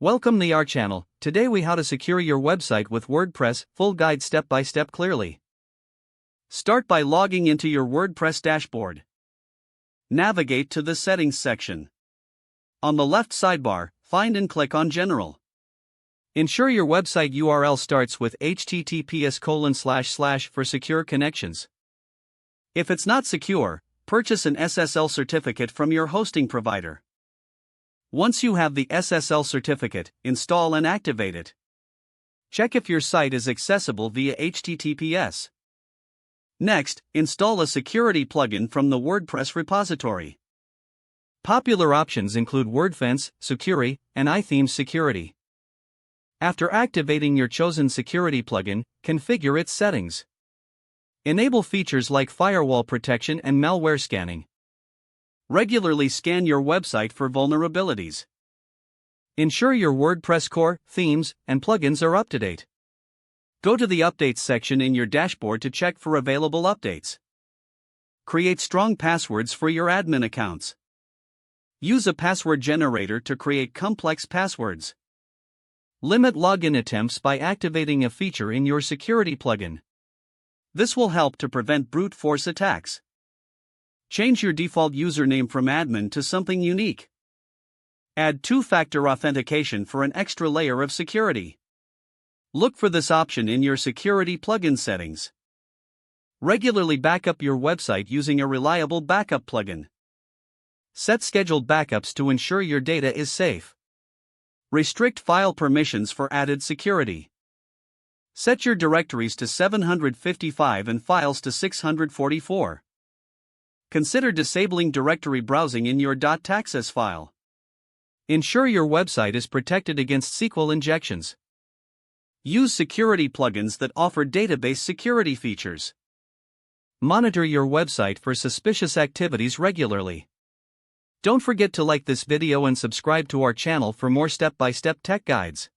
Welcome to our channel. Today we how to secure your website with WordPress, full guide step by step clearly. Start by logging into your WordPress dashboard. Navigate to the settings section. On the left sidebar, find and click on General. Ensure your website URL starts with https:// for secure connections. If it's not secure, purchase an SSL certificate from your hosting provider. Once you have the SSL certificate, install and activate it. Check if your site is accessible via HTTPS. Next, install a security plugin from the WordPress repository. Popular options include WordFence, Security, and iThemes Security. After activating your chosen security plugin, configure its settings. Enable features like firewall protection and malware scanning. Regularly scan your website for vulnerabilities. Ensure your WordPress core, themes, and plugins are up to date. Go to the Updates section in your dashboard to check for available updates. Create strong passwords for your admin accounts. Use a password generator to create complex passwords. Limit login attempts by activating a feature in your security plugin. This will help to prevent brute force attacks. Change your default username from admin to something unique. Add two-factor authentication for an extra layer of security. Look for this option in your security plugin settings. Regularly backup your website using a reliable backup plugin. Set scheduled backups to ensure your data is safe. Restrict file permissions for added security. Set your directories to 755 and files to 644. Consider disabling directory browsing in your .taxes file. Ensure your website is protected against SQL injections. Use security plugins that offer database security features. Monitor your website for suspicious activities regularly. Don't forget to like this video and subscribe to our channel for more step-by-step tech guides.